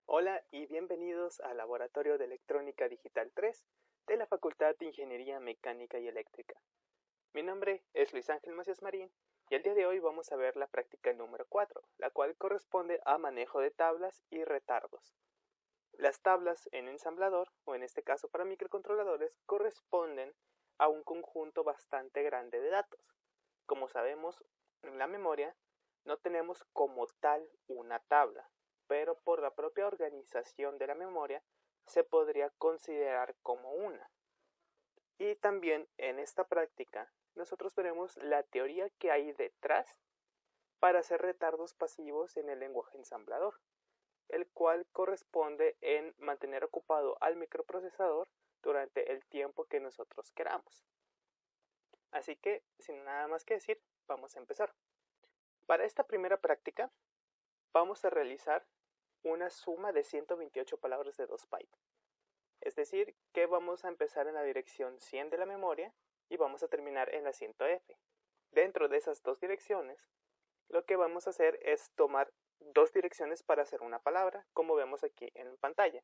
Hola y bienvenidos al Laboratorio de Electrónica Digital 3 de la Facultad de Ingeniería Mecánica y Eléctrica. Mi nombre es Luis Ángel Macías Marín y el día de hoy vamos a ver la práctica número 4, la cual corresponde a manejo de tablas y retardos. Las tablas en ensamblador, o en este caso para microcontroladores, corresponden a un conjunto bastante grande de datos. Como sabemos, en la memoria no tenemos como tal una tabla, pero por la propia organización de la memoria se podría considerar como una. Y también en esta práctica nosotros veremos la teoría que hay detrás para hacer retardos pasivos en el lenguaje ensamblador, el cual corresponde en mantener ocupado al microprocesador durante el tiempo que nosotros queramos. Así que, sin nada más que decir, vamos a empezar. Para esta primera práctica, vamos a realizar una suma de 128 palabras de 2 bytes. Es decir, que vamos a empezar en la dirección 100 de la memoria y vamos a terminar en la 100F. Dentro de esas dos direcciones, lo que vamos a hacer es tomar dos direcciones para hacer una palabra, como vemos aquí en pantalla.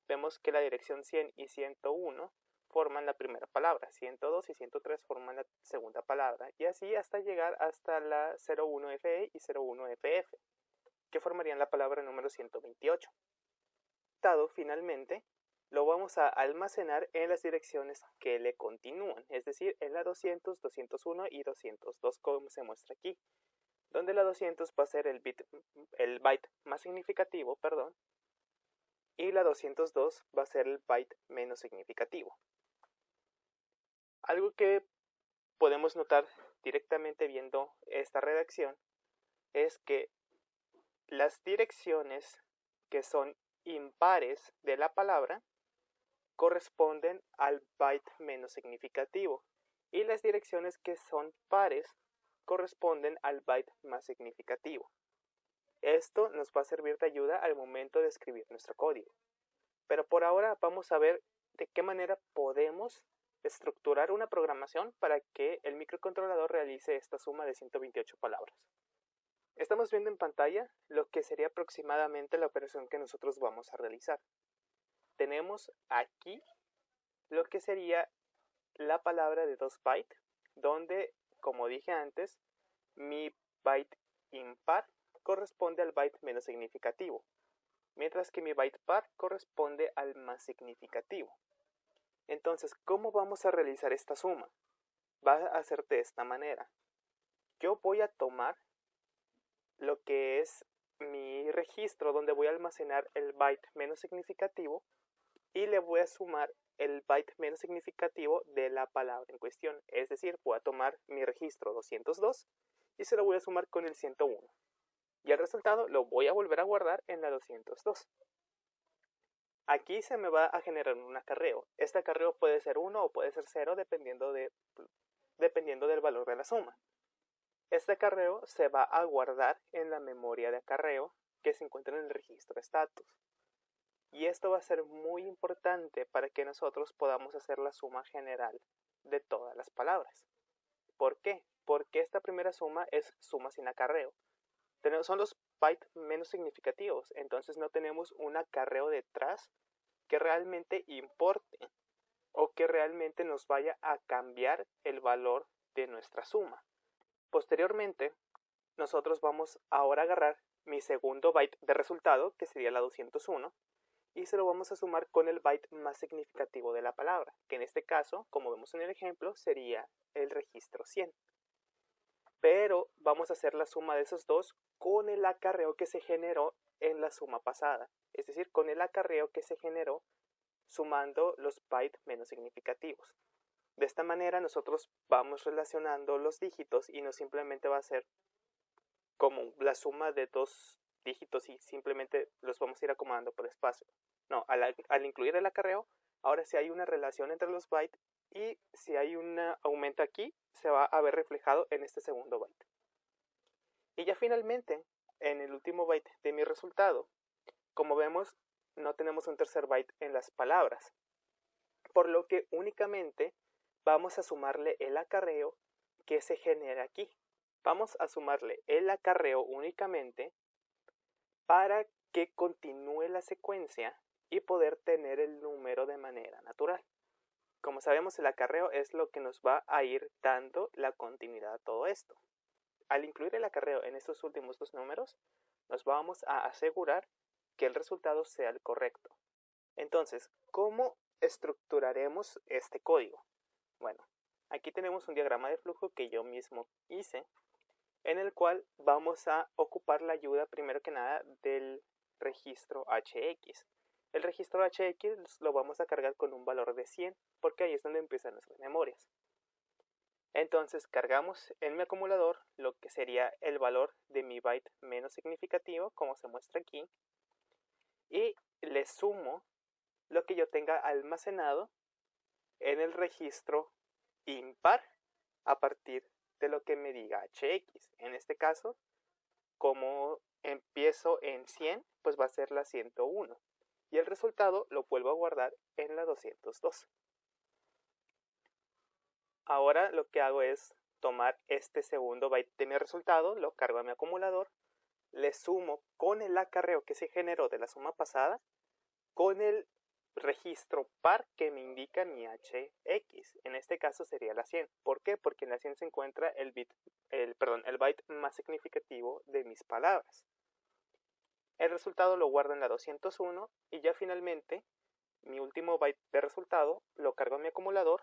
Vemos que la dirección 100 y 101 forman la primera palabra, 102 y 103 forman la segunda palabra, y así hasta llegar hasta la 01FE y 01FF, que formarían la palabra número 128. Finalmente, lo vamos a almacenar en las direcciones que le continúan, es decir, en la 200, 201 y 202, como se muestra aquí, donde la 200 va a ser el byte más significativo, y la 202 va a ser el byte menos significativo. Algo que podemos notar directamente viendo esta redacción es que las direcciones que son impares de la palabra corresponden al byte menos significativo y las direcciones que son pares corresponden al byte más significativo. Esto nos va a servir de ayuda al momento de escribir nuestro código. Pero por ahora vamos a ver de qué manera podemos estructurar una programación para que el microcontrolador realice esta suma de 128 palabras. Estamos viendo en pantalla lo que sería aproximadamente la operación que nosotros vamos a realizar. Tenemos aquí lo que sería la palabra de 2 bytes, donde, como dije antes, mi byte impar corresponde al byte menos significativo, mientras que mi byte par corresponde al más significativo. Entonces, ¿cómo vamos a realizar esta suma? Va a ser de esta manera. Yo voy a tomar lo que es mi registro donde voy a almacenar el byte menos significativo y le voy a sumar el byte menos significativo de la palabra en cuestión. Es decir, voy a tomar mi registro 202 y se lo voy a sumar con el 101. Y el resultado lo voy a volver a guardar en la 202. Aquí se me va a generar un acarreo. Este acarreo puede ser 1 o puede ser 0 dependiendo del valor de la suma. Este acarreo se va a guardar en la memoria de acarreo que se encuentra en el registro status. Y esto va a ser muy importante para que nosotros podamos hacer la suma general de todas las palabras. ¿Por qué? Porque esta primera suma es suma sin acarreo. Son los bytes menos significativos, entonces no tenemos un acarreo detrás que realmente importe o que realmente nos vaya a cambiar el valor de nuestra suma. Posteriormente, nosotros vamos ahora a agarrar mi segundo byte de resultado, que sería la 201, y se lo vamos a sumar con el byte más significativo de la palabra, que en este caso, como vemos en el ejemplo, sería el registro 100. Pero vamos a hacer la suma de esos dos con el acarreo que se generó en la suma pasada, es decir, con el acarreo que se generó sumando los bytes menos significativos. De esta manera nosotros vamos relacionando los dígitos y no simplemente va a ser como la suma de dos dígitos y simplemente los vamos a ir acomodando por espacio. No, al incluir el acarreo, ahora sí hay una relación entre los bytes y si hay un aumento aquí, se va a ver reflejado en este segundo byte. Y ya finalmente, en el último byte de mi resultado, como vemos, no tenemos un tercer byte en las palabras, por lo que únicamente vamos a sumarle el acarreo que se genera aquí. Vamos a sumarle el acarreo únicamente para que continúe la secuencia y poder tener el número de manera natural. Como sabemos, el acarreo es lo que nos va a ir dando la continuidad a todo esto. Al incluir el acarreo en estos últimos dos números, nos vamos a asegurar que el resultado sea el correcto. Entonces, ¿cómo estructuraremos este código? Bueno, aquí tenemos un diagrama de flujo que yo mismo hice, en el cual vamos a ocupar la ayuda primero que nada del registro HX. El registro HX lo vamos a cargar con un valor de 100, porque ahí es donde empiezan nuestras memorias. Entonces cargamos en mi acumulador lo que sería el valor de mi byte menos significativo, como se muestra aquí, y le sumo lo que yo tenga almacenado en el registro impar a partir de lo que me diga HX. En este caso, como empiezo en 100, pues va a ser la 101. Y el resultado lo vuelvo a guardar en la 202. Ahora lo que hago es tomar este segundo byte de mi resultado, lo cargo a mi acumulador, le sumo con el acarreo que se generó de la suma pasada, con el registro par que me indica mi HX. En este caso sería la 100. ¿Por qué? Porque en la 100 se encuentra el byte más significativo de mis palabras. El resultado lo guardo en la 201 y ya finalmente mi último byte de resultado lo cargo a mi acumulador,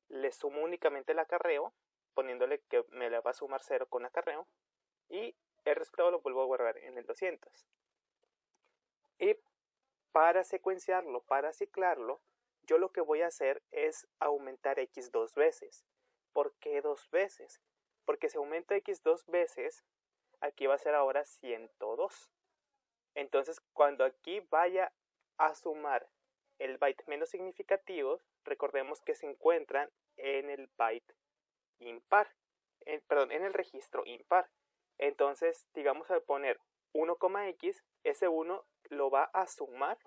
le sumo únicamente el acarreo, poniéndole que me le va a sumar 0 con acarreo, y el resultado lo vuelvo a guardar en el 200. Y para secuenciarlo, para ciclarlo, yo lo que voy a hacer es aumentar X dos veces. ¿Por qué dos veces? Porque si aumento X dos veces, aquí va a ser ahora 102. Entonces, cuando aquí vaya a sumar el byte menos significativo, recordemos que se encuentran en el byte impar, en el registro impar. Entonces, digamos, al poner 1,x, ese 1 lo va a sumar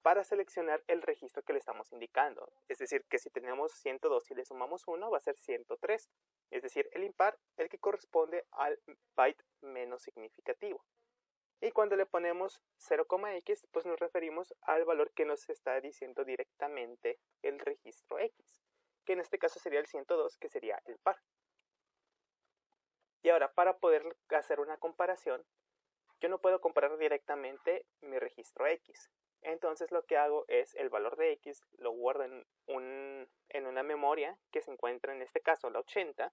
para seleccionar el registro que le estamos indicando. Es decir, que si tenemos 102 y le sumamos 1, va a ser 103. Es decir, el impar, el que corresponde al byte menos significativo. Y cuando le ponemos 0,x, pues nos referimos al valor que nos está diciendo directamente el registro x, que en este caso sería el 102, que sería el par. Y ahora, para poder hacer una comparación, yo no puedo comparar directamente mi registro x. Entonces lo que hago es el valor de x lo guardo en una memoria que se encuentra en este caso la 80,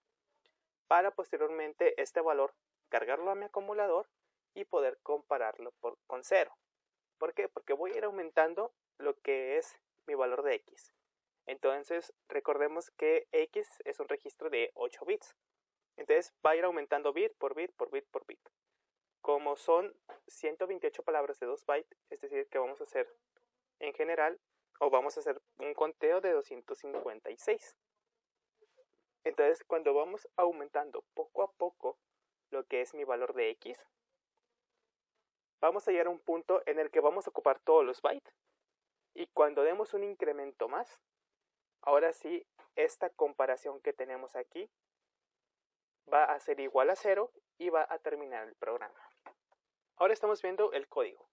para posteriormente este valor cargarlo a mi acumulador y poder compararlo con 0. ¿Por qué? Porque voy a ir aumentando lo que es mi valor de x. Entonces recordemos que x es un registro de 8 bits. Entonces va a ir aumentando bit por bit por bit por bit. Como son 128 palabras de 2 bytes, es decir, que vamos a hacer en general, o vamos a hacer un conteo de 256. Entonces, cuando vamos aumentando poco a poco lo que es mi valor de x, vamos a llegar a un punto en el que vamos a ocupar todos los bytes. Y cuando demos un incremento más, ahora sí, esta comparación que tenemos aquí va a ser igual a 0 y va a terminar el programa. Ahora estamos viendo el código.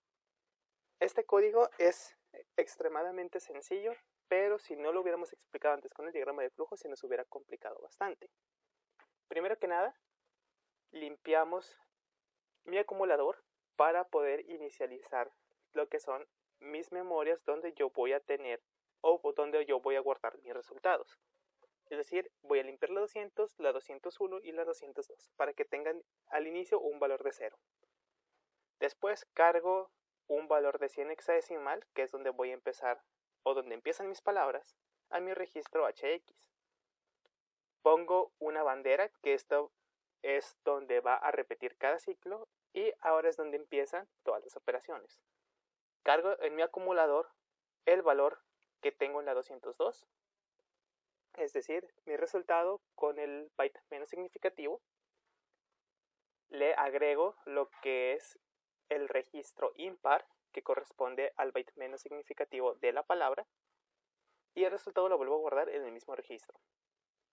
Este código es extremadamente sencillo, pero si no lo hubiéramos explicado antes con el diagrama de flujo, se nos hubiera complicado bastante. Primero que nada, limpiamos mi acumulador para poder inicializar lo que son mis memorias donde yo voy a tener o donde yo voy a guardar mis resultados. Es decir, voy a limpiar la 200, la 201 y la 202 para que tengan al inicio un valor de 0. Después cargo un valor de 100 hexadecimal, que es donde voy a empezar, o donde empiezan mis palabras, a mi registro HX. Pongo una bandera, que esto es donde va a repetir cada ciclo, y ahora es donde empiezan todas las operaciones. Cargo en mi acumulador el valor que tengo en la 202, es decir, mi resultado con el byte menos significativo. Le agrego lo que es el registro impar, que corresponde al byte menos significativo de la palabra, y el resultado lo vuelvo a guardar en el mismo registro.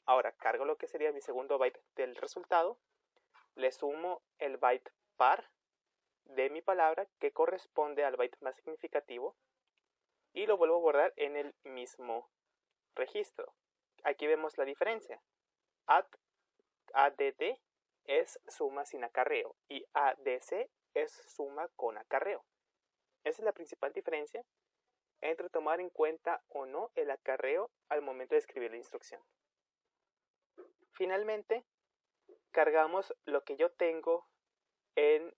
Ahora cargo lo que sería mi segundo byte del resultado, le sumo el byte par de mi palabra que corresponde al byte más significativo y lo vuelvo a guardar en el mismo registro. Aquí vemos la diferencia. ADD es suma sin acarreo y ADC es suma con acarreo. Esa es la principal diferencia entre tomar en cuenta o no el acarreo al momento de escribir la instrucción. Finalmente, cargamos lo que yo tengo en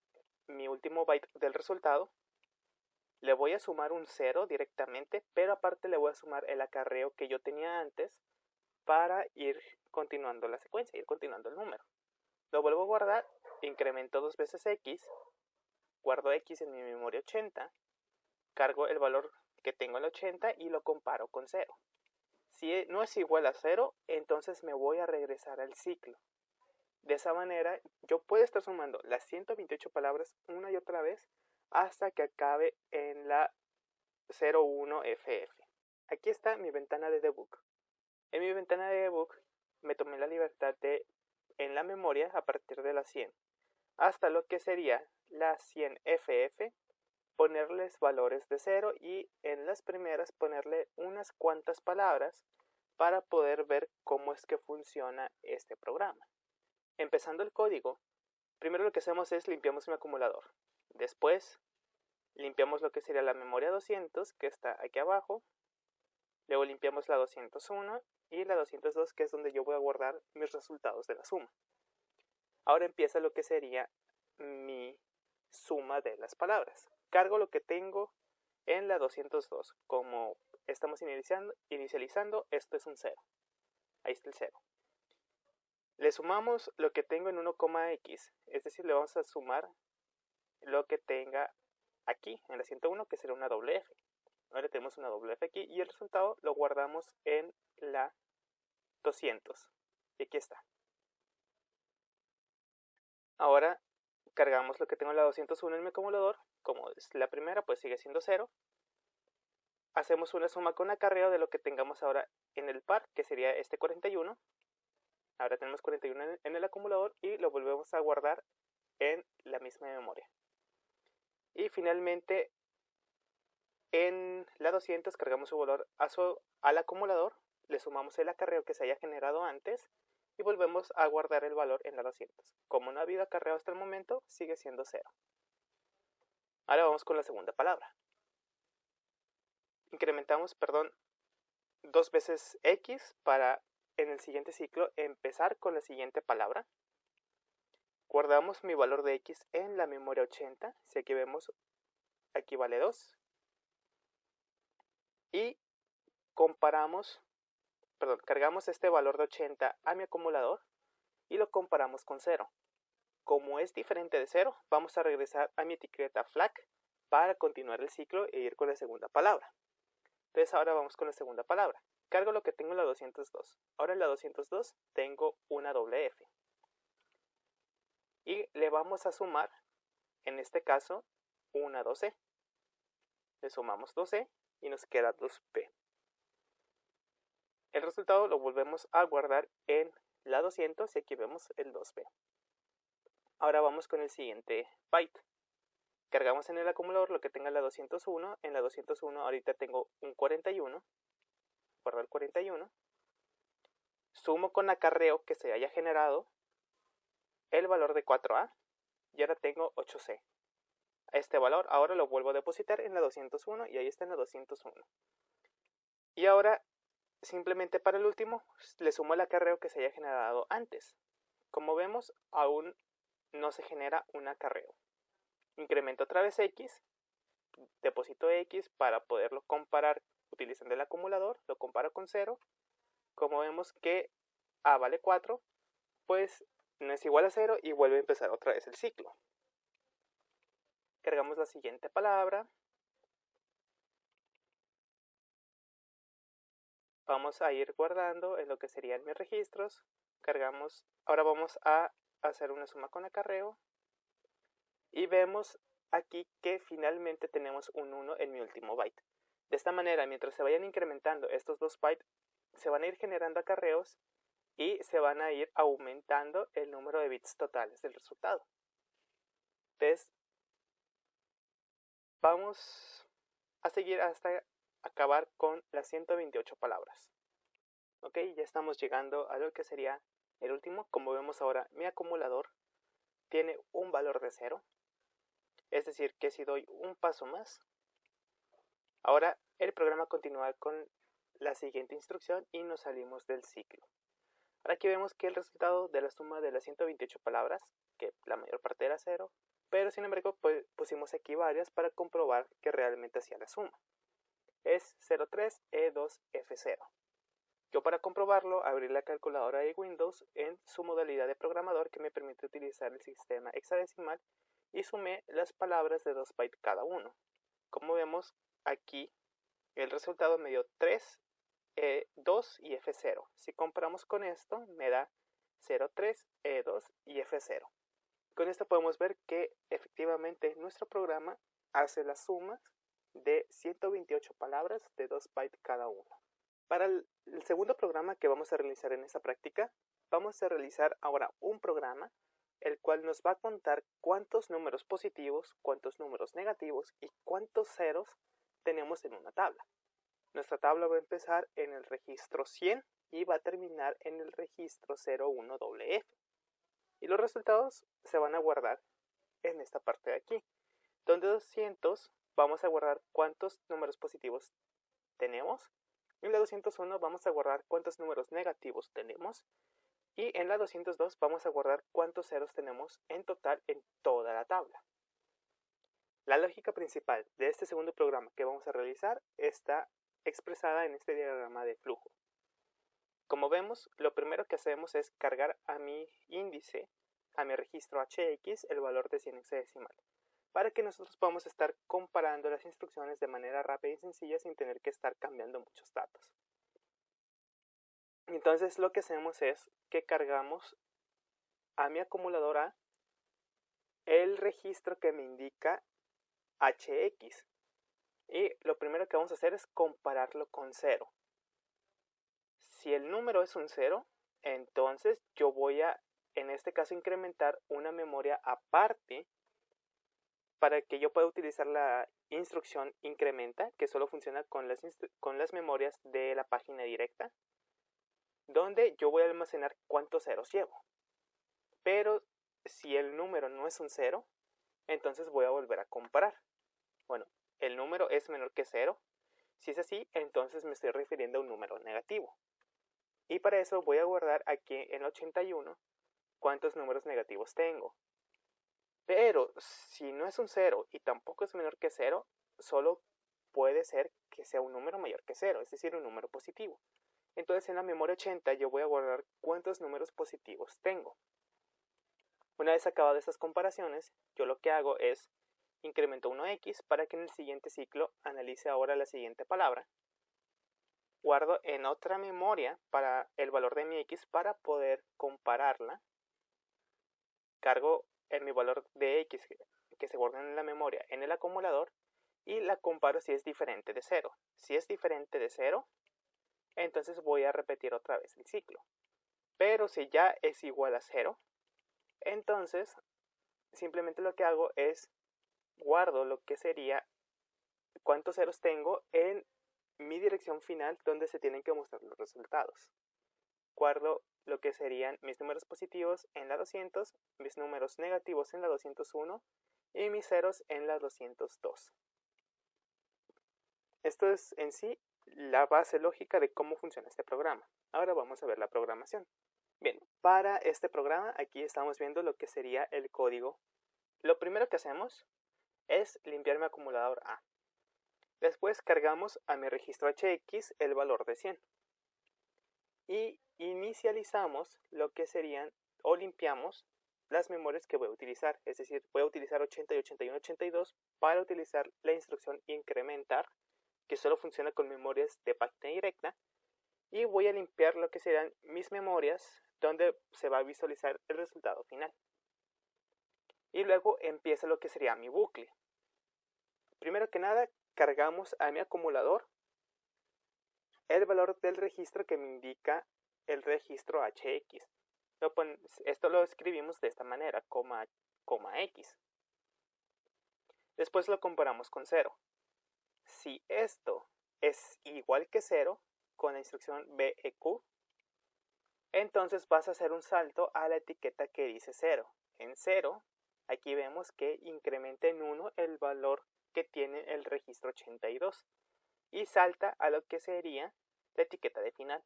mi último byte del resultado. Le voy a sumar un 0 directamente, pero aparte le voy a sumar el acarreo que yo tenía antes para ir continuando la secuencia, ir continuando el número. Lo vuelvo a guardar, incremento 2 veces x, guardo x en mi memoria 80, cargo el valor que tengo en el 80 y lo comparo con 0. Si no es igual a 0, entonces me voy a regresar al ciclo. De esa manera, yo puedo estar sumando las 128 palabras una y otra vez hasta que acabe en la 01FF. Aquí está mi ventana de debug. En mi ventana de debug me tomé la libertad de, en la memoria, a partir de la 100 hasta lo que sería la 100FF, ponerles valores de 0 y en las primeras ponerle unas cuantas palabras para poder ver cómo es que funciona este programa. Empezando el código, primero lo que hacemos es limpiamos mi acumulador. Después limpiamos lo que sería la memoria 200, que está aquí abajo. Luego limpiamos la 201 y la 202, que es donde yo voy a guardar mis resultados de la suma. Ahora empieza lo que sería mi suma de las palabras. Cargo lo que tengo en la 202. Como estamos inicializando, esto es un 0. Ahí está el 0. Le sumamos lo que tengo en 1,x, es decir, le vamos a sumar lo que tenga aquí, en la 101, que será una doble F. Ahora tenemos una doble F aquí y el resultado lo guardamos en la 200. Y aquí está. Ahora cargamos lo que tengo en la 201 en mi acumulador. Como es la primera, pues sigue siendo 0. Hacemos una suma con acarreo de lo que tengamos ahora en el par, que sería este 41. Ahora tenemos 41 en el acumulador y lo volvemos a guardar en la misma memoria. Y finalmente, en la 200 cargamos su valor al acumulador, le sumamos el acarreo que se haya generado antes y volvemos a guardar el valor en la 200. Como no ha habido acarreo hasta el momento, sigue siendo 0. Ahora vamos con la segunda palabra. Incrementamos, 2 veces x para en el siguiente ciclo empezar con la siguiente palabra. Guardamos mi valor de x en la memoria 80. Si aquí vemos, aquí vale 2. Y cargamos este valor de 80 a mi acumulador y lo comparamos con 0. Como es diferente de 0, vamos a regresar a mi etiqueta flag para continuar el ciclo e ir con la segunda palabra. Entonces ahora vamos con la segunda palabra. Cargo lo que tengo en la 202. Ahora en la 202 tengo una doble F. Y le vamos a sumar, en este caso, una 2C. Le sumamos 2C y nos queda 2P. El resultado lo volvemos a guardar en la 200 y aquí vemos el 2P. Ahora vamos con el siguiente byte. Cargamos en el acumulador lo que tenga la 201. En la 201 ahorita tengo un 41. Guardo el 41. Sumo con acarreo que se haya generado el valor de 4A y ahora tengo 8C. Este valor ahora lo vuelvo a depositar en la 201 y ahí está en la 201. Y ahora simplemente para el último le sumo el acarreo que se haya generado antes. Como vemos, aún no se genera un acarreo. Incremento otra vez x, deposito x para poderlo comparar utilizando el acumulador, lo comparo con 0. Como vemos que a vale 4, pues no es igual a 0 y vuelve a empezar otra vez el ciclo. Cargamos la siguiente palabra. Vamos a ir guardando en lo que serían mis registros. Cargamos, ahora vamos a hacer una suma con acarreo. Y vemos aquí que finalmente tenemos un 1 en mi último byte. De esta manera, mientras se vayan incrementando estos 2 bytes, se van a ir generando acarreos y se van a ir aumentando el número de bits totales del resultado. Entonces, vamos a seguir hasta acabar con las 128 palabras. Ok, ya estamos llegando a lo que sería el último. Como vemos ahora, mi acumulador tiene un valor de 0. Es decir, que si doy un paso más, ahora el programa continúa con la siguiente instrucción y nos salimos del ciclo. Ahora aquí vemos que el resultado de la suma de las 128 palabras, que la mayor parte era 0, pero sin embargo pues, pusimos aquí varias para comprobar que realmente hacía la suma. Es 03E2F0. Yo para comprobarlo abrí la calculadora de Windows en su modalidad de programador que me permite utilizar el sistema hexadecimal y sumé las palabras de 2 bytes cada uno. Como vemos aquí el resultado me dio 3, 2 y F0. Si comparamos con esto me da 03, E2 y F0. Con esto podemos ver que efectivamente nuestro programa hace la suma de 128 palabras de 2 bytes cada uno. Para el segundo programa que vamos a realizar en esta práctica, vamos a realizar ahora un programa el cual nos va a contar cuántos números positivos, cuántos números negativos y cuántos ceros tenemos en una tabla. Nuestra tabla va a empezar en el registro 100 y va a terminar en el registro 01FF. Y los resultados se van a guardar en esta parte de aquí, donde 200 vamos a guardar cuántos números positivos tenemos. En la 201 vamos a guardar cuántos números negativos tenemos. Y en la 202 vamos a guardar cuántos ceros tenemos en total en toda la tabla. La lógica principal de este segundo programa que vamos a realizar está expresada en este diagrama de flujo. Como vemos, lo primero que hacemos es cargar a mi índice, a mi registro HX, el valor de 100 hexadecimal, para que nosotros podamos estar comparando las instrucciones de manera rápida y sencilla sin tener que estar cambiando muchos datos. Entonces lo que hacemos es que cargamos a mi acumuladora el registro que me indica HX. Y lo primero que vamos a hacer es compararlo con 0. Si el número es un 0, entonces yo voy a, en este caso, incrementar una memoria aparte para que yo pueda utilizar la instrucción incrementa, que solo funciona con las memorias de la página directa, donde yo voy a almacenar cuántos ceros llevo. Pero si el número no es un 0, entonces voy a volver a comparar. Bueno, el número es menor que 0. Si es así, entonces me estoy refiriendo a un número negativo. Y para eso voy a guardar aquí en 81 cuántos números negativos tengo. Pero si no es un 0 y tampoco es menor que 0, solo puede ser que sea un número mayor que 0, es decir, un número positivo. Entonces en la memoria 80 yo voy a guardar cuántos números positivos tengo. Una vez acabadas estas comparaciones, yo lo que hago es incremento 1x para que en el siguiente ciclo analice ahora la siguiente palabra. Guardo en otra memoria para el valor de mi x para poder compararla. Cargo en mi valor de x que se guarda en la memoria en el acumulador y la comparo si es diferente de 0. Si es diferente de 0, entonces voy a repetir otra vez el ciclo. Pero si ya es igual a 0, entonces simplemente lo que hago es guardo lo que sería cuántos ceros tengo en mi dirección final donde se tienen que mostrar los resultados. Guardo lo que serían mis números positivos en la 200, mis números negativos en la 201 y mis ceros en la 202. Esto es en sí la base lógica de cómo funciona este programa. Ahora vamos a ver la programación. Bien, para este programa aquí estamos viendo lo que sería el código. Lo primero que hacemos es limpiar mi acumulador A. Después cargamos a mi registro HX el valor de 100. Y inicializamos lo que serían, o limpiamos, las memorias que voy a utilizar. Es decir, voy a utilizar 80 y 81, 82 para utilizar la instrucción incrementar, que solo funciona con memorias de página directa. Y voy a limpiar lo que serán mis memorias, donde se va a visualizar el resultado final. Y luego empieza lo que sería mi bucle. Primero que nada, cargamos a mi acumulador el valor del registro que me indica el registro HX. Esto lo escribimos de esta manera, coma X. Después lo comparamos con 0. Si esto es igual que 0, con la instrucción BEQ, entonces vas a hacer un salto a la etiqueta que dice 0. En 0, aquí vemos que incrementa en 1 el valor que tiene el registro 82 y salta a lo que sería la etiqueta de final.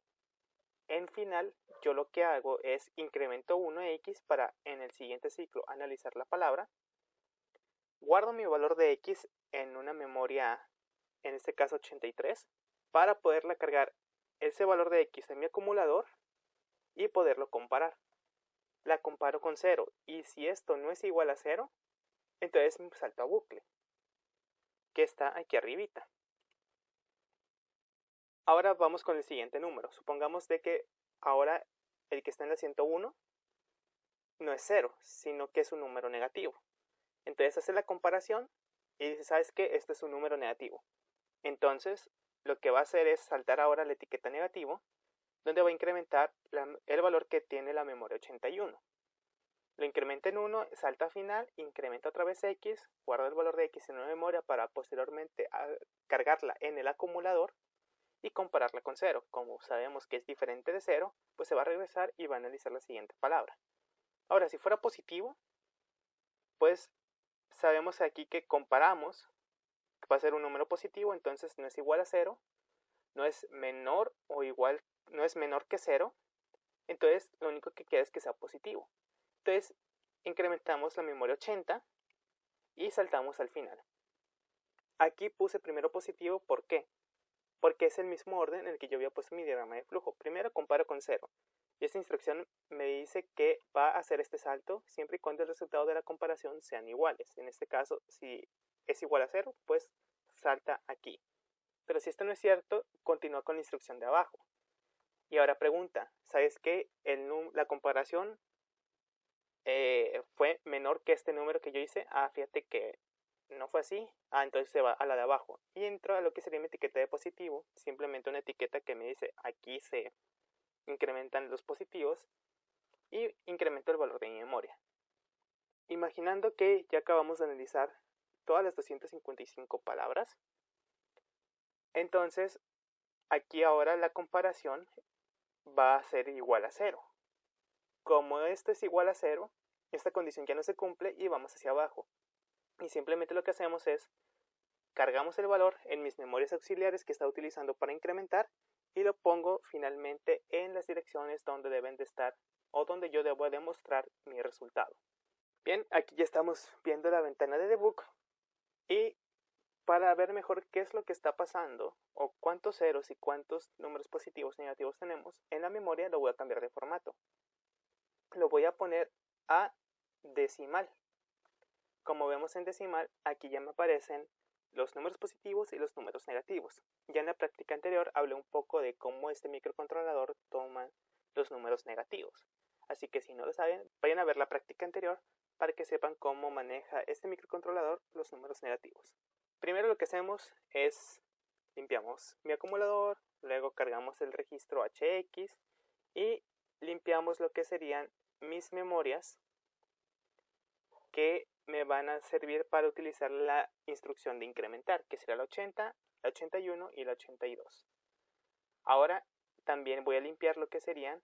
En final, yo lo que hago es incremento 1x para en el siguiente ciclo analizar la palabra. Guardo mi valor de x en una memoria, en este caso 83, para poderla cargar ese valor de x en mi acumulador y poderlo comparar. La comparo con 0 y si esto no es igual a 0, entonces salto a bucle, que está aquí arribita. Ahora vamos con el siguiente número. Supongamos de que ahora el que está en la 101 no es 0, sino que es un número negativo. Entonces hace la comparación y dice, ¿sabes qué? Esto es un número negativo. Entonces lo que va a hacer es saltar ahora la etiqueta negativo, donde va a incrementar el valor que tiene la memoria 81. Lo incrementa en 1, salta a final, incrementa otra vez x, guarda el valor de x en una memoria para posteriormente cargarla en el acumulador y compararla con 0. Como sabemos que es diferente de 0, pues se va a regresar y va a analizar la siguiente palabra. Ahora, si fuera positivo, pues sabemos aquí que comparamos, que va a ser un número positivo, entonces no es igual a 0, no es menor o igual, no es menor que 0, entonces lo único que queda es que sea positivo. Entonces incrementamos la memoria 80 y saltamos al final. Aquí puse primero positivo, ¿por qué? Porque es el mismo orden en el que yo había puesto mi diagrama de flujo. Primero comparo con 0. Y esta instrucción me dice que va a hacer este salto siempre y cuando el resultado de la comparación sean iguales. En este caso, si es igual a 0, pues salta aquí. Pero si esto no es cierto, continúa con la instrucción de abajo. Y ahora pregunta, ¿sabes qué? La comparación fue menor que este número que yo hice. Fíjate que no fue así. Entonces se va a la de abajo. Y entro a lo que sería mi etiqueta de positivo. Simplemente una etiqueta que me dice, aquí se incrementan los positivos. Y incremento el valor de mi memoria. Imaginando que ya acabamos de analizar todas las 255 palabras. Entonces, aquí ahora la comparación va a ser igual a 0. Como esto es igual a 0, esta condición ya no se cumple y vamos hacia abajo. Y simplemente lo que hacemos es cargamos el valor en mis memorias auxiliares que está utilizando para incrementar y lo pongo finalmente en las direcciones donde deben de estar o donde yo debo demostrar mi resultado. Bien, aquí ya estamos viendo la ventana de debug y para ver mejor qué es lo que está pasando o cuántos ceros y cuántos números positivos y negativos tenemos en la memoria, lo voy a cambiar de formato. Lo voy a poner a decimal. Como vemos en decimal, aquí ya me aparecen los números positivos y los números negativos. Ya en la práctica anterior hablé un poco de cómo este microcontrolador toma los números negativos. Así que si no lo saben, vayan a ver la práctica anterior para que sepan cómo maneja este microcontrolador los números negativos. Primero lo que hacemos es limpiamos mi acumulador, luego cargamos el registro HX y limpiamos lo que serían mis memorias que me van a servir para utilizar la instrucción de incrementar, que será la 80, la 81 y la 82. Ahora también voy a limpiar lo que serían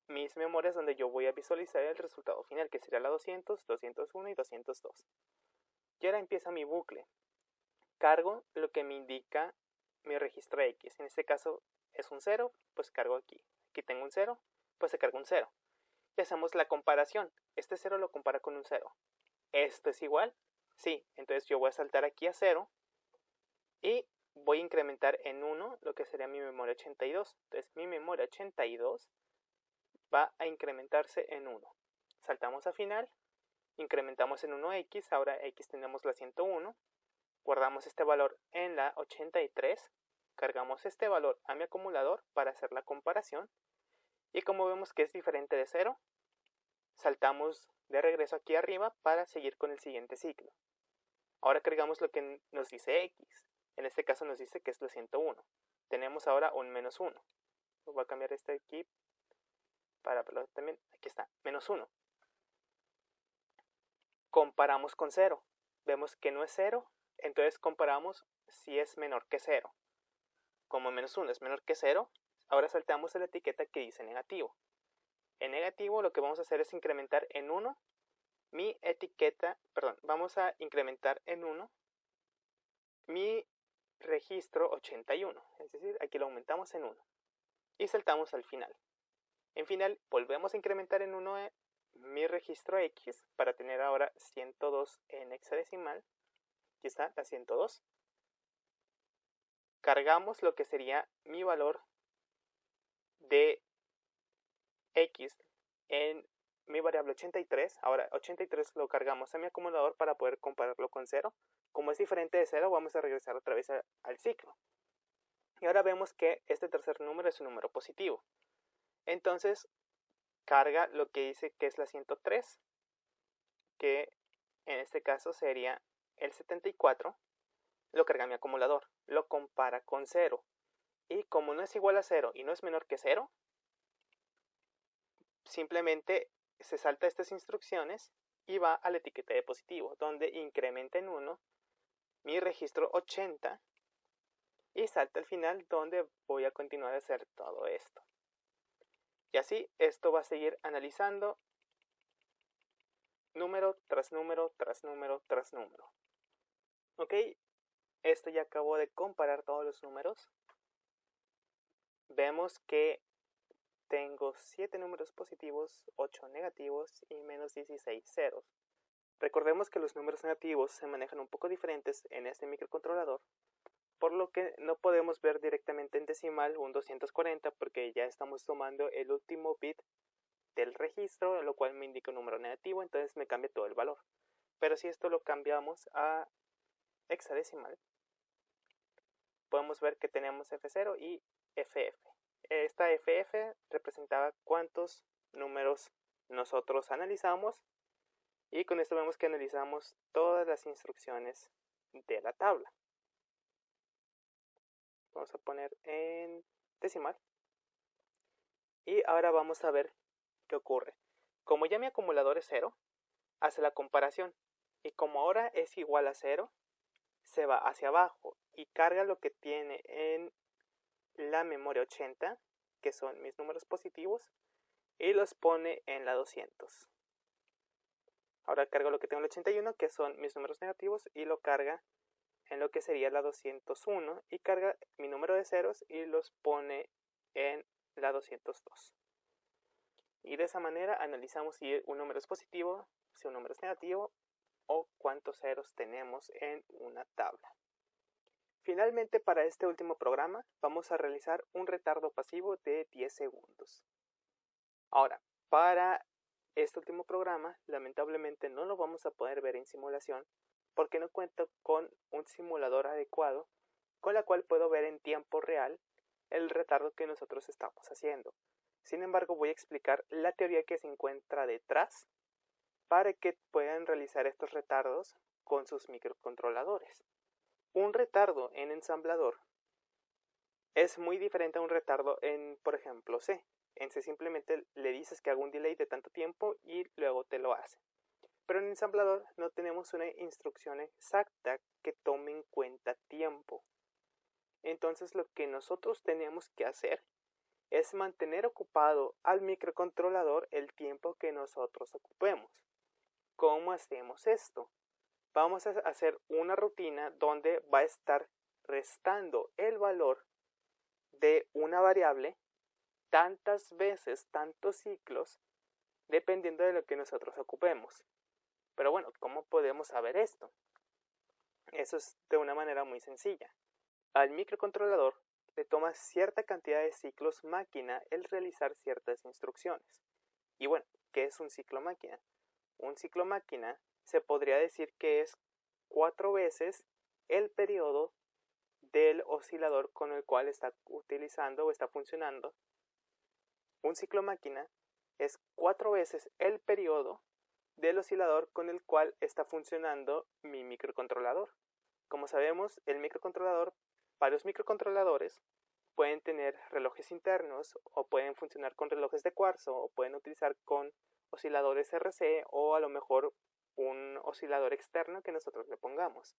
mis memorias donde yo voy a visualizar el resultado final, que será la 200, 201 y 202. Y ahora empieza mi bucle. Cargo lo que me indica mi registro X. En este caso es un 0, pues cargo aquí. Aquí tengo un 0, pues se carga un 0. Y hacemos la comparación. Este 0 lo compara con un 0. ¿Esto es igual? Sí, entonces yo voy a saltar aquí a 0 y voy a incrementar en 1 lo que sería mi memoria 82. Entonces mi memoria 82 va a incrementarse en 1. Saltamos a final, incrementamos en 1x, ahora x tenemos la 101, guardamos este valor en la 83, cargamos este valor a mi acumulador para hacer la comparación y como vemos que es diferente de 0, saltamos de regreso aquí arriba para seguir con el siguiente ciclo. Ahora cargamos lo que nos dice x, en este caso nos dice que es la 101. Tenemos ahora un menos 1. Voy a cambiar este aquí para verlo también. Aquí está, menos 1. Comparamos con 0. vemos que no es 0, entonces comparamos si es menor que 0. Como -1 es menor que 0, ahora saltamos a la etiqueta que dice negativo. En negativo lo que vamos a hacer es incrementar en 1 mi etiqueta, perdón, vamos a incrementar en 1 mi registro 81, es decir, aquí lo aumentamos en 1 y saltamos al final. En final volvemos a incrementar en 1 mi registro X para tener ahora 102 en hexadecimal. Aquí está la 102. Cargamos lo que sería mi valor de X en mi variable 83. Ahora 83 lo cargamos a mi acumulador para poder compararlo con 0. Como es diferente de 0, vamos a regresar otra vez al ciclo. Y ahora vemos que este tercer número es un número positivo. Entonces carga lo que dice que es la 103, que en este caso sería el 74. Lo carga mi acumulador, lo compara con 0. Y como no es igual a 0 y no es menor que 0, simplemente se salta estas instrucciones y va a la etiqueta de positivo, donde incrementa en 1 mi registro 80 y salta al final, donde voy a continuar a hacer todo esto. Y así esto va a seguir analizando número tras número tras número tras número. Ok, esto ya acabó de comparar todos los números. Vemos que tengo 7 números positivos, 8 negativos y menos 16 ceros. Recordemos que los números negativos se manejan un poco diferentes en este microcontrolador, por lo que no podemos ver directamente en decimal un 240 porque ya estamos tomando el último bit del registro, lo cual me indica un número negativo, entonces me cambia todo el valor. Pero si esto lo cambiamos a hexadecimal, podemos ver que tenemos F0 y FF. Esta FF representaba cuántos números nosotros analizamos, y con esto vemos que analizamos todas las instrucciones de la tabla. Vamos a poner en decimal. Y ahora vamos a ver qué ocurre. Como ya mi acumulador es 0, hace la comparación. Y como ahora es igual a 0, se va hacia abajo y carga lo que tiene en la memoria 80, que son mis números positivos, y los pone en la 200. Ahora cargo lo que tengo en la 81, que son mis números negativos, y lo carga en lo que sería la 201, y carga mi número de ceros y los pone en la 202. Y de esa manera analizamos si un número es positivo, si un número es negativo, o cuántos ceros tenemos en una tabla. Finalmente, para este último programa vamos a realizar un retardo pasivo de 10 segundos. Ahora, para este último programa, lamentablemente no lo vamos a poder ver en simulación porque no cuento con un simulador adecuado con la cual puedo ver en tiempo real el retardo que nosotros estamos haciendo. Sin embargo, voy a explicar la teoría que se encuentra detrás para que puedan realizar estos retardos con sus microcontroladores. Un retardo en ensamblador es muy diferente a un retardo en, por ejemplo, C. En C simplemente le dices que haga un delay de tanto tiempo y luego te lo hace. Pero en ensamblador no tenemos una instrucción exacta que tome en cuenta tiempo. Entonces lo que nosotros tenemos que hacer es mantener ocupado al microcontrolador el tiempo que nosotros ocupemos. ¿Cómo hacemos esto? Vamos a hacer una rutina donde va a estar restando el valor de una variable tantas veces, tantos ciclos, dependiendo de lo que nosotros ocupemos. Pero bueno, ¿cómo podemos saber esto? Eso es de una manera muy sencilla. Al microcontrolador le toma cierta cantidad de ciclos máquina el realizar ciertas instrucciones. Y bueno, ¿qué es un ciclo máquina? Un ciclo máquina se podría decir que es 4 veces el periodo del oscilador con el cual está utilizando o está funcionando. Un ciclo máquina es 4 veces el periodo del oscilador con el cual está funcionando mi microcontrolador. Como sabemos, varios microcontroladores pueden tener relojes internos o pueden funcionar con relojes de cuarzo o pueden utilizar con osciladores RC o a lo mejor un oscilador externo que nosotros le pongamos.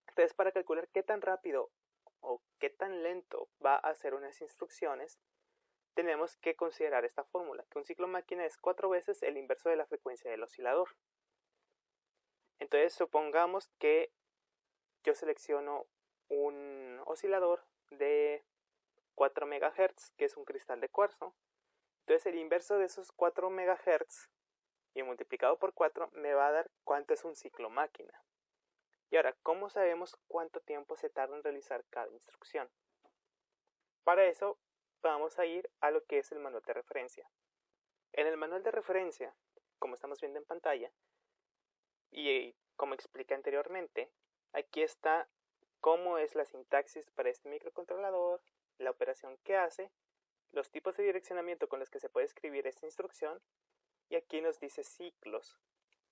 Entonces, para calcular qué tan rápido o qué tan lento va a hacer unas instrucciones, tenemos que considerar esta fórmula, que un ciclo máquina es 4 veces el inverso de la frecuencia del oscilador. Entonces, supongamos que yo selecciono un oscilador de 4 MHz, que es un cristal de cuarzo. Entonces, el inverso de esos 4 MHz y multiplicado por 4 me va a dar cuánto es un ciclo máquina. Y ahora, ¿cómo sabemos cuánto tiempo se tarda en realizar cada instrucción? Para eso vamos a ir a lo que es el manual de referencia. En el manual de referencia, como estamos viendo en pantalla, y como expliqué anteriormente, aquí está cómo es la sintaxis para este microcontrolador, la operación que hace, los tipos de direccionamiento con los que se puede escribir esta instrucción, y aquí nos dice ciclos.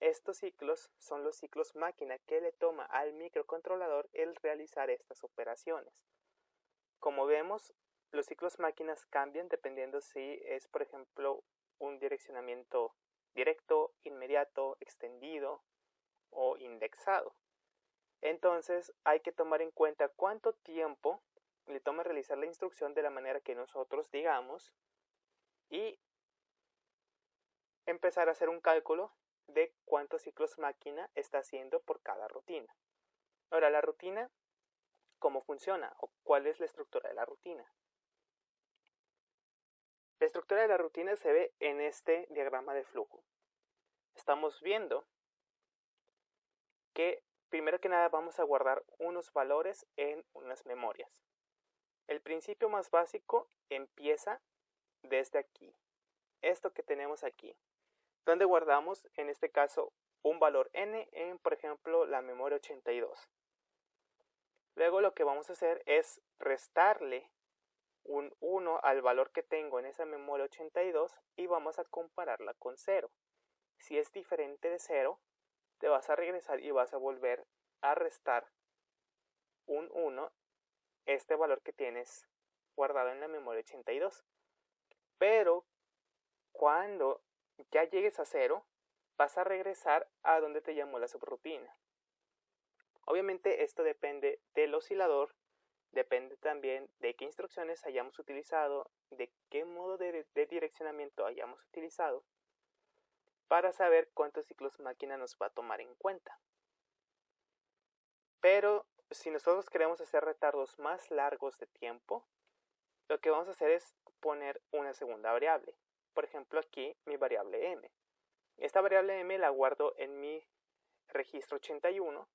Estos ciclos son los ciclos máquina que le toma al microcontrolador el realizar estas operaciones. Como vemos, los ciclos máquinas cambian dependiendo si es, por ejemplo, un direccionamiento directo, inmediato, extendido o indexado. Entonces hay que tomar en cuenta cuánto tiempo le toma realizar la instrucción de la manera que nosotros digamos y empezar a hacer un cálculo de cuántos ciclos máquina está haciendo por cada rutina. Ahora, la rutina, ¿cómo funciona? ¿O cuál es la estructura de la rutina? La estructura de la rutina se ve en este diagrama de flujo. Estamos viendo que primero que nada vamos a guardar unos valores en unas memorias. El principio más básico empieza desde aquí. Esto que tenemos aquí, donde guardamos en este caso un valor n en, por ejemplo, la memoria 82. Luego lo que vamos a hacer es restarle un 1 al valor que tengo en esa memoria 82 y vamos a compararla con 0. Si es diferente de 0, te vas a regresar y vas a volver a restar un 1, este valor que tienes guardado en la memoria 82. Pero cuando ya llegues a 0, vas a regresar a donde te llamó la subrutina. Obviamente esto depende del oscilador, depende también de qué instrucciones hayamos utilizado, de qué modo de direccionamiento hayamos utilizado, para saber cuántos ciclos máquina nos va a tomar en cuenta. Pero si nosotros queremos hacer retardos más largos de tiempo, lo que vamos a hacer es poner una segunda variable. Por ejemplo, aquí mi variable m. Esta variable m la guardo en mi registro 81,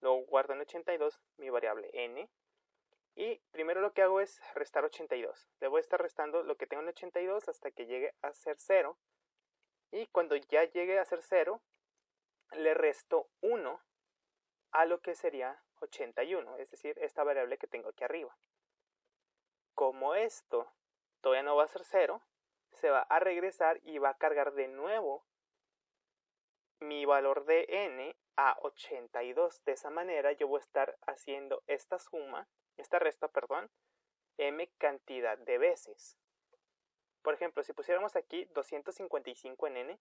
luego guardo en 82 mi variable n, y primero lo que hago es restar 82. Le voy a estar restando lo que tengo en 82 hasta que llegue a ser 0, y cuando ya llegue a ser 0, le resto 1 a lo que sería 81, es decir, esta variable que tengo aquí arriba. Como esto todavía no va a ser 0, se va a regresar y va a cargar de nuevo mi valor de n a 82. De esa manera yo voy a estar haciendo esta resta, m cantidad de veces. Por ejemplo, si pusiéramos aquí 255 en n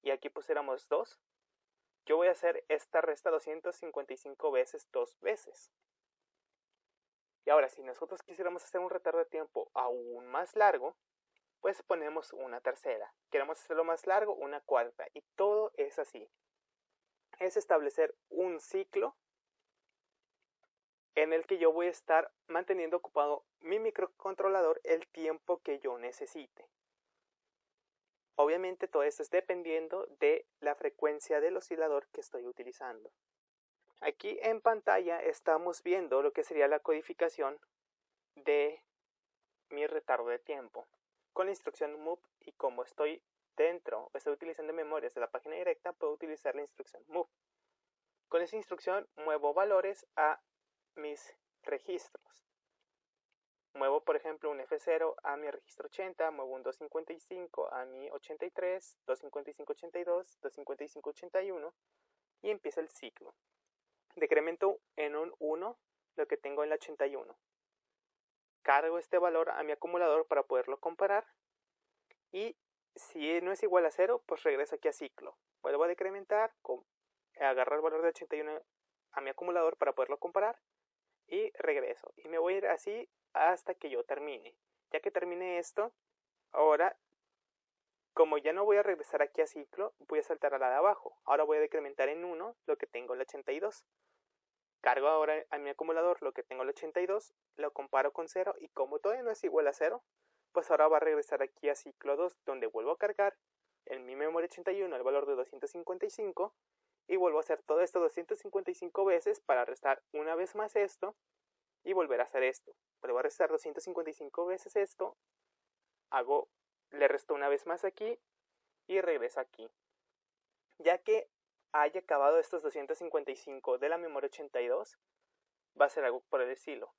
y aquí pusiéramos 2, yo voy a hacer esta resta 255 veces 2 veces. Y ahora, si nosotros quisiéramos hacer un retardo de tiempo aún más largo, pues ponemos una tercera. Queremos hacerlo más largo, una cuarta. Y todo es así. Es establecer un ciclo en el que yo voy a estar manteniendo ocupado mi microcontrolador el tiempo que yo necesite. Obviamente todo esto es dependiendo de la frecuencia del oscilador que estoy utilizando. Aquí en pantalla estamos viendo lo que sería la codificación de mi retardo de tiempo con la instrucción move, y como estoy utilizando memorias de la página directa, puedo utilizar la instrucción move. Con esa instrucción muevo valores a mis registros. Muevo, por ejemplo, un F0 a mi registro 80, muevo un 255 a mi 83, 255-82, 255-81 y empieza el ciclo. Decremento en un 1 lo que tengo en la 81. Cargo este valor a mi acumulador para poderlo comparar y si no es igual a 0, pues regreso aquí a ciclo. Vuelvo a decrementar, agarrar el valor de 81 a mi acumulador para poderlo comparar y regreso. Y me voy a ir así hasta que yo termine. Ya que termine esto, ahora, como ya no voy a regresar aquí a ciclo, voy a saltar a la de abajo. Ahora voy a decrementar en 1 lo que tengo el 82. Cargo ahora a mi acumulador lo que tengo el 82, lo comparo con 0 y como todavía no es igual a 0, pues ahora va a regresar aquí a ciclo 2, donde vuelvo a cargar en mi memoria 81 el valor de 255 y vuelvo a hacer todo esto 255 veces para restar una vez más esto y volver a hacer esto. Vuelvo a restar 255 veces esto, le resto una vez más aquí y regreso aquí. Ya que haya acabado estos 255 de la memoria 82, va a hacer algo por el estilo.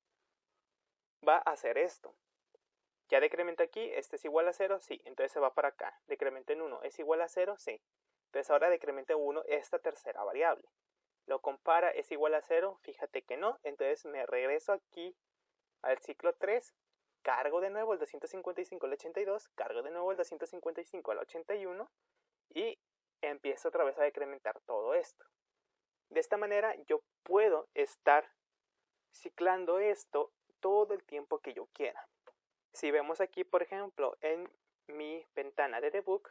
Va a hacer esto. Ya decremento aquí, este es igual a 0, sí, entonces se va para acá. Decremento en 1, ¿es igual a 0? Sí. Entonces ahora decremento 1 esta tercera variable. Lo compara, ¿es igual a 0? Fíjate que no, entonces me regreso aquí al ciclo 3, cargo de nuevo el 255 al 82, cargo de nuevo el 255 al 81 y empiezo otra vez a decrementar todo esto. De esta manera yo puedo estar ciclando esto todo el tiempo que yo quiera. Si vemos aquí, por ejemplo, en mi ventana de debug,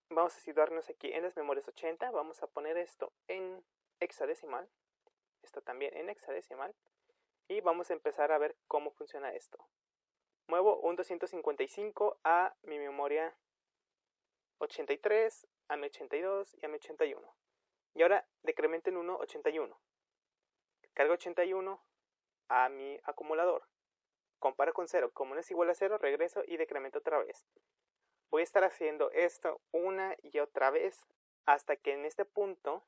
vamos a situarnos aquí en las memorias 80, vamos a poner esto en hexadecimal, esto también en hexadecimal, y vamos a empezar a ver cómo funciona esto. Muevo un 255 a mi memoria 83, a mi 82 y a mi 81. Y ahora decremento en 1, 81. Cargo 81 a mi acumulador. Comparo con 0. Como no es igual a 0, regreso y decremento otra vez. Voy a estar haciendo esto una y otra vez hasta que en este punto,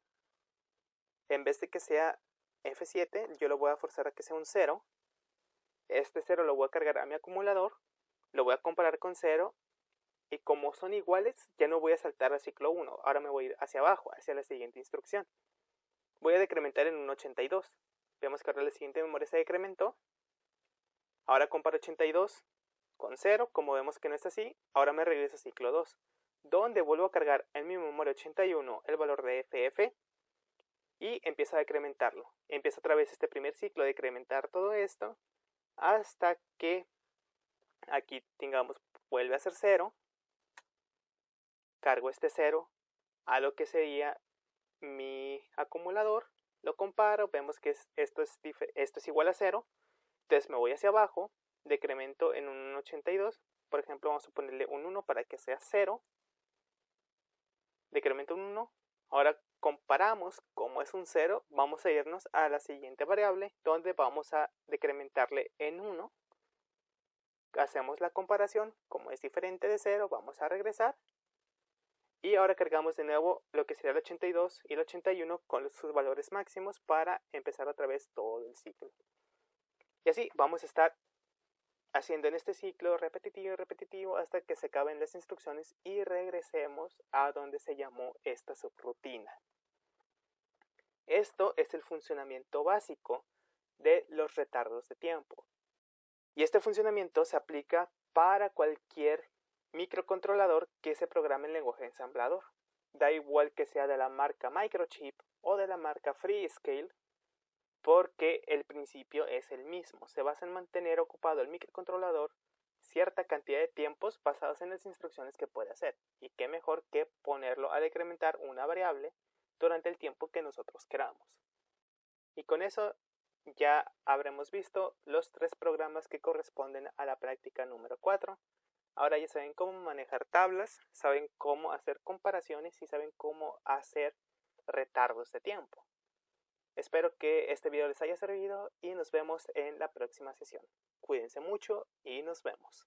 en vez de que sea F7, yo lo voy a forzar a que sea un 0. Este 0 lo voy a cargar a mi acumulador, lo voy a comparar con 0 y como son iguales, ya no voy a saltar al ciclo 1. Ahora me voy a ir hacia abajo, hacia la siguiente instrucción. Voy a decrementar en un 82. Vemos que ahora la siguiente memoria se decrementó. Ahora comparo 82 con 0, como vemos que no es así, ahora me regreso a ciclo 2, donde vuelvo a cargar en mi memoria 81 el valor de FF y empiezo a decrementarlo. Empiezo otra vez este primer ciclo de decrementar todo esto hasta que aquí tengamos, vuelve a ser 0, cargo este 0 a lo que sería mi acumulador, lo comparo, vemos que esto es igual a 0, entonces me voy hacia abajo, decremento en un 82, por ejemplo vamos a ponerle un 1 para que sea 0, decremento un 1, ahora comparamos, como es un 0, vamos a irnos a la siguiente variable, donde vamos a decrementarle en 1, hacemos la comparación, como es diferente de 0, vamos a regresar, y ahora cargamos de nuevo lo que sería el 82 y el 81 con sus valores máximos para empezar otra vez todo el ciclo. Y así vamos a estar haciendo en este ciclo repetitivo y repetitivo hasta que se acaben las instrucciones y regresemos a donde se llamó esta subrutina. Esto es el funcionamiento básico de los retardos de tiempo. Y este funcionamiento se aplica para cualquier microcontrolador que se programe en lenguaje ensamblador. Da igual que sea de la marca Microchip o de la marca Freescale, porque el principio es el mismo. Se basa en mantener ocupado el microcontrolador cierta cantidad de tiempos basados en las instrucciones que puede hacer. Y qué mejor que ponerlo a decrementar una variable durante el tiempo que nosotros queramos. Y con eso ya habremos visto los 3 programas que corresponden a la práctica número 4. Ahora ya saben cómo manejar tablas, saben cómo hacer comparaciones y saben cómo hacer retardos de tiempo. Espero que este video les haya servido y nos vemos en la próxima sesión. Cuídense mucho y nos vemos.